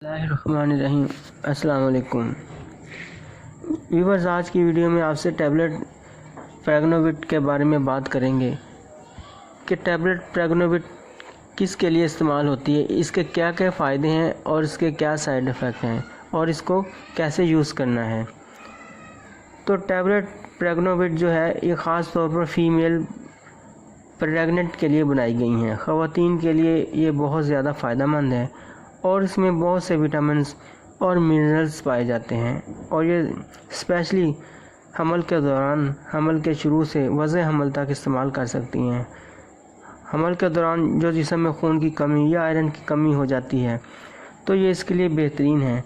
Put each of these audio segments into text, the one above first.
Bismillahirrahmanirrahim। अस्सलाम वालेकुम व्यूवर्स, आज की वीडियो में आपसे टैबलेट प्रेग्नोविट के बारे में बात करेंगे कि टैबलेट प्रेग्नोविट किसके लिए इस्तेमाल होती है, इसके क्या क्या फ़ायदे हैं और इसके क्या साइड इफ़ेक्ट हैं और इसको कैसे यूज़ करना है। तो टैबलेट प्रेग्नोविट जो है ये ख़ास तौर पर फ़ीमेल प्रेग्नेंट के लिए बनाई गई हैं। ख़वातीन के लिए ये बहुत ज़्यादा फ़ायदेमंद है और इसमें बहुत से विटामिन्स और मिनरल्स पाए जाते हैं और ये स्पेशली हमल के दौरान, हमल के शुरू से वज़े हमल तक इस्तेमाल कर सकती हैं। हमल के दौरान जो जिस्म में खून की कमी या आयरन की कमी हो जाती है तो ये इसके लिए बेहतरीन है।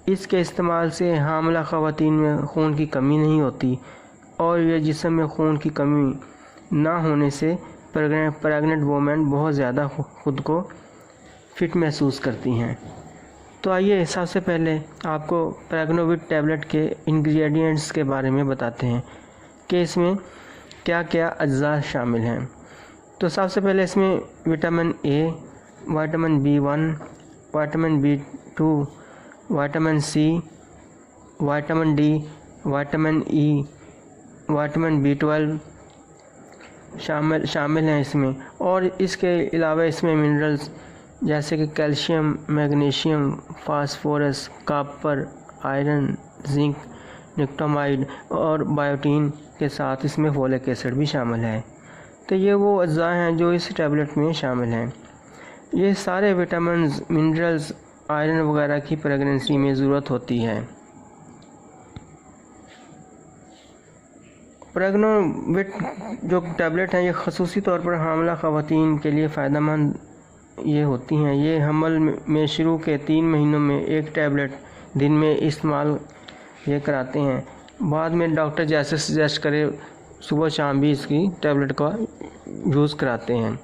इसके इस्तेमाल से हामिला ख़वातीन में खून की कमी नहीं होती और ये जिस्म में खून की कमी ना होने से प्रेग्नेंट वोमेन बहुत ज़्यादा ख़ुद को फिट महसूस करती हैं। तो आइए सबसे पहले आपको प्रेग्नोविट टैबलेट के इंग्रेडिएंट्स के बारे में बताते हैं कि इसमें क्या क्या अज्जा शामिल हैं। तो सबसे पहले इसमें vitamin A, vitamin B1, vitamin B2, vitamin C, vitamin D, vitamin E, vitamin B12 शामिल हैं इसमें। और इसके अलावा इसमें मिनरल्स जैसे कि calcium, magnesium, phosphorus, copper, iron, zinc, nicotinamide और बायोटीन के साथ इसमें फोलिक एसिड भी शामिल है। तो ये वो अज्जा हैं जो इस टैबलेट में शामिल हैं। ये सारे विटामिन्स, मिनरल्स, आयरन वगैरह की प्रेगनेंसी में ज़रूरत होती है। प्रेग्नोविट जो टैबलेट हैं ये खसूसी तौर पर हामिला ख़वातीन के लिए फ़ायदेमंद ये होती हैं। ये हमल में शुरू के 3 महीनों में एक टैबलेट दिन में इस्तेमाल ये कराते हैं। बाद में डॉक्टर जैसे सजेस्ट करे सुबह शाम भी इसकी टैबलेट का यूज़ कराते हैं।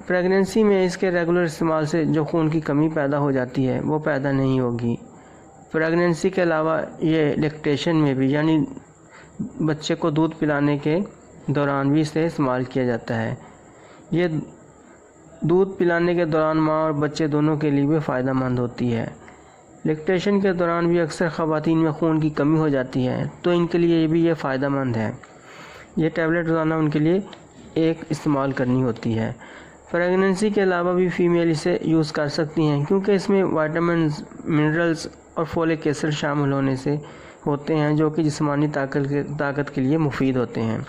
प्रेगनेंसी में इसके रेगुलर इस्तेमाल से जो खून की कमी पैदा हो जाती है वो पैदा नहीं होगी। प्रेगनेंसी के अलावा ये लैक्टेशन में भी, यानी बच्चे को दूध पिलाने के दौरान भी इसे इस्तेमाल किया जाता है। ये दूध पिलाने के दौरान माँ और बच्चे दोनों के लिए भी फ़ायदेमंद होती है। लैक्टेशन के दौरान भी अक्सर ख़वातीन में खून की कमी हो जाती है तो इनके लिए भी ये फ़ायदेमंद है। ये टैबलेट रोज़ाना उनके लिए एक इस्तेमाल करनी होती है। प्रेगनेंसी के अलावा भी फ़ीमेल इसे यूज़ कर सकती हैं क्योंकि इसमें विटामिन्स, मिनरल्स और फोलिक एसिड शामिल होने से होते हैं जो कि जिस्मानी ताकत के लिए मुफीद होते हैं।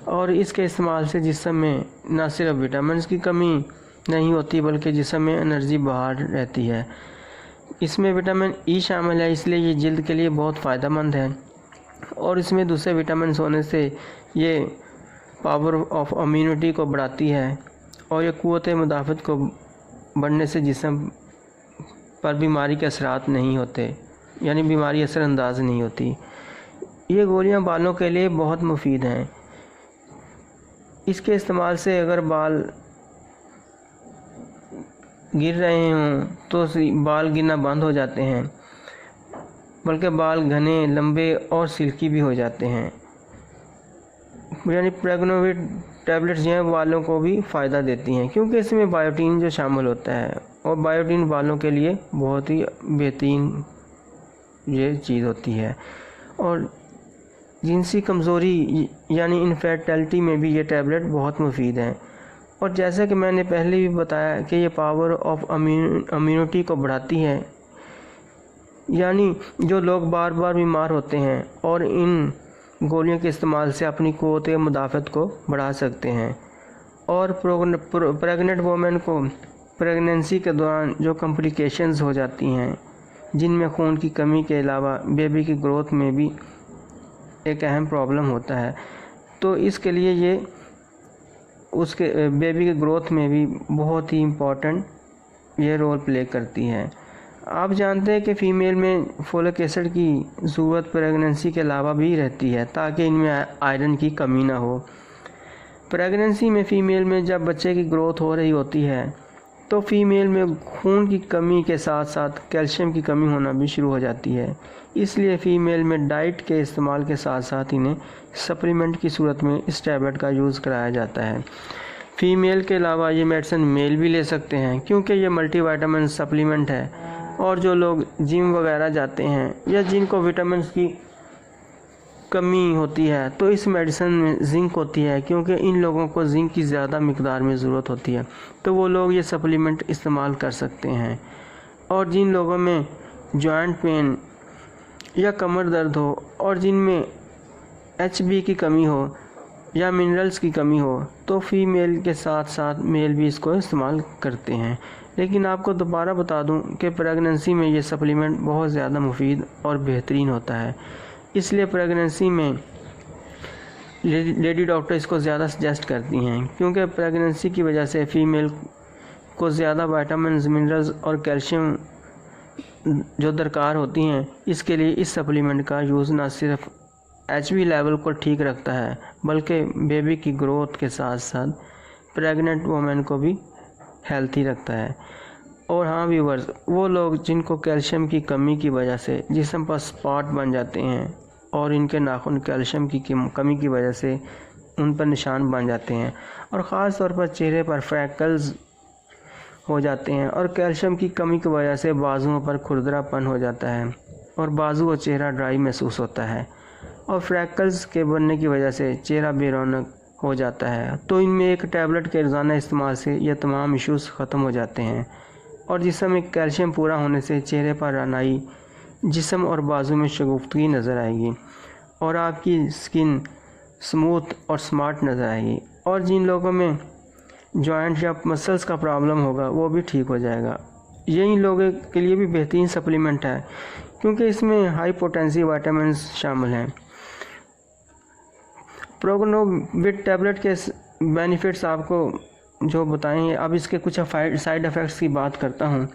और इसके इस्तेमाल से जिस्म में न सिर्फ विटामिन्स की कमी नहीं होती बल्कि जिस्म में एनर्जी बाहर रहती है। इसमें विटामिन E शामिल है इसलिए ये जल्द के लिए बहुत फ़ायदेमंद है और इसमें दूसरे विटामिन होने से ये पावर ऑफ इम्यूनिटी को बढ़ाती है और ये क़ुव्वत मुदाफ़त को बढ़ने से जिस्म पर बीमारी के असरात नहीं होते, यानी बीमारी असरअंदाज नहीं होती। ये गोलियां बालों के लिए बहुत मुफीद हैं। इसके इस्तेमाल से अगर बाल गिर रहे हों तो बाल गिरना बंद हो जाते हैं, बल्कि बाल घने, लंबे और सिल्की भी हो जाते हैं। यानी प्रेग्नोविट टैबलेट्स जो हैं बालों को भी फ़ायदा देती हैं क्योंकि इसमें बायोटीन जो शामिल होता है और बायोटीन बालों के लिए बहुत ही बेहतरीन ये चीज़ होती है। और जिनसी कमज़ोरी यानी इनफर्टिलिटी में भी ये टैबलेट बहुत मुफीद हैं। और जैसा कि मैंने पहले भी बताया कि ये पावर ऑफ इम्यूनिटी को बढ़ाती है, यानी जो लोग बार बार बीमार होते हैं और इन गोलियों के इस्तेमाल से अपनी क़ुव्वत मुदाफ़त को बढ़ा सकते हैं। और प्रेग्नेंट वोमेन को प्रेगनेंसी के दौरान जो कॉम्प्लिकेशंस हो जाती हैं जिनमें खून की कमी के अलावा बेबी की ग्रोथ में भी एक अहम प्रॉब्लम होता है, तो इसके लिए ये उसके बेबी की ग्रोथ में भी बहुत ही इम्पोर्टेंट ये रोल प्ले करती है। आप जानते हैं कि फ़ीमेल में फोलिक एसिड की ज़रूरत प्रेगनेंसी के अलावा भी रहती है ताकि इनमें आयरन की कमी ना हो। प्रेगनेंसी में फ़ीमेल में जब बच्चे की ग्रोथ हो रही होती है तो फ़ीमेल में खून की कमी के साथ साथ कैल्शियम की कमी होना भी शुरू हो जाती है। इसलिए फ़ीमेल में डाइट के इस्तेमाल के साथ साथ इन्हें सप्लीमेंट की सूरत में इस टैबलेट का यूज़ कराया जाता है। فیمیل کے علاوہ یہ میڈیسن میل بھی لے سکتے ہیں کیونکہ یہ ملٹی وائٹامن سپلیمنٹ ہے، اور جو لوگ جم وغیرہ جاتے ہیں یا جن کو وٹامنس کی کمی ہوتی ہے تو اس میڈیسن میں زنک ہوتی ہے، کیونکہ ان لوگوں کو زنک کی زیادہ مقدار میں ضرورت ہوتی ہے تو وہ لوگ یہ سپلیمنٹ استعمال کر سکتے ہیں۔ اور جن لوگوں میں جوائنٹ پین یا کمر درد ہو اور جن میں HB کی کمی ہو یا منرلز کی کمی ہو تو فیمیل کے ساتھ ساتھ میل بھی اس کو استعمال کرتے ہیں۔ لیکن آپ کو دوبارہ بتا دوں کہ پریگننسی میں یہ سپلیمنٹ بہت زیادہ مفید اور بہترین ہوتا ہے، اس لیے پریگننسی میں لیڈی ڈاکٹر اس کو زیادہ سجیسٹ کرتی ہیں، کیونکہ پریگننسی کی وجہ سے فیمیل کو زیادہ وائٹامنز، منرلز اور کیلشیم جو درکار ہوتی ہیں، اس کے لیے اس سپلیمنٹ کا یوز نہ صرف HB لیول کو ٹھیک رکھتا ہے بلکہ بیبی کی گروتھ کے ساتھ ساتھ پریگننٹ وومن کو بھی ہیلتھی رکھتا ہے۔ اور ہاں ویورز، وہ لوگ جن کو کیلشیم کی کمی کی وجہ سے جسم پر اسپاٹ بن جاتے ہیں اور ان کے ناخن کیلشیم کی کمی کی وجہ سے ان پر نشان بن جاتے ہیں، اور خاص طور پر چہرے پر فریکلز ہو جاتے ہیں، اور کیلشیم کی کمی کی وجہ سے بازوؤں پر کھردرا پن ہو جاتا ہے اور بازو اور چہرہ ڈرائی محسوس ہوتا ہے، اور فریکلز کے بننے کی وجہ سے چہرہ بے رونق ہو جاتا ہے، تو ان میں ایک ٹیبلٹ کے روزانہ استعمال سے یہ تمام ایشوز ختم ہو جاتے ہیں، اور جسم میں کیلشیم پورا ہونے سے چہرے پر رونائی، جسم اور بازو میں شگفتگی نظر آئے گی، اور آپ کی سکن سموتھ اور سمارٹ نظر آئے گی، اور جن لوگوں میں جوائنٹ یا مسلز کا پرابلم ہوگا وہ بھی ٹھیک ہو جائے گا۔ یہ ان لوگوں کے لیے بھی بہترین سپلیمنٹ ہے کیونکہ اس میں ہائی پوٹینسی وائٹامنز شامل ہیں۔ پروگنووٹ ٹیبلٹ کے بینیفٹس آپ کو جو بتائیں ہیں، اب اس کے کچھ سائیڈ ایفیکٹس کی بات کرتا ہوں۔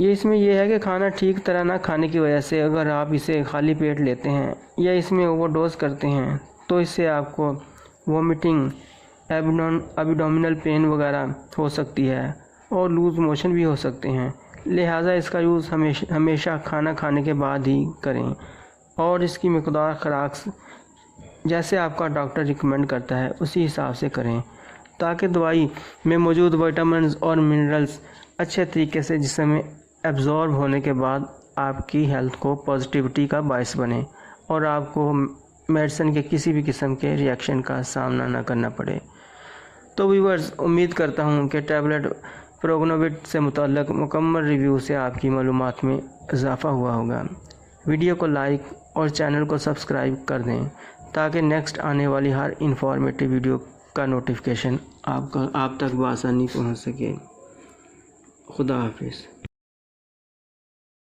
اس میں یہ ہے کہ کھانا ٹھیک طرح نہ کھانے کی وجہ سے اگر آپ اسے خالی پیٹ لیتے ہیں یا اس میں اوور ڈوز کرتے ہیں تو اس سے آپ کو وومٹنگ، ایبڈومینل پین وغیرہ ہو سکتی ہے اور لوز موشن بھی ہو سکتے ہیں، لہٰذا اس کا یوز ہمیشہ کھانا کھانے کے بعد ہی کریں، اور اس کی مقدار خوراک جیسے آپ کا ڈاکٹر ریکمینڈ کرتا ہے اسی حساب سے کریں تاکہ دوائی میں موجود وائٹامنز اور منرلز اچھے طریقے سے جسم میں ایبزارب ہونے کے بعد آپ کی ہیلتھ کو پازیٹیوٹی کا باعث بنے اور آپ کو میڈیسن کے کسی بھی قسم کے ریئیکشن کا سامنا نہ کرنا پڑے۔ تو ویورز، امید کرتا ہوں کہ ٹیبلٹ پروگنووٹ سے متعلق مکمل ریویو سے آپ کی معلومات میں اضافہ ہوا ہوگا۔ ویڈیو کو لائک اور چینل کو سبسکرائب کر دیں تاکہ نیکسٹ آنے والی ہر انفارمیٹیو ویڈیو کا نوٹیفیکیشن آپ تک بآسانی پہنچ سکے۔ خدا حافظ۔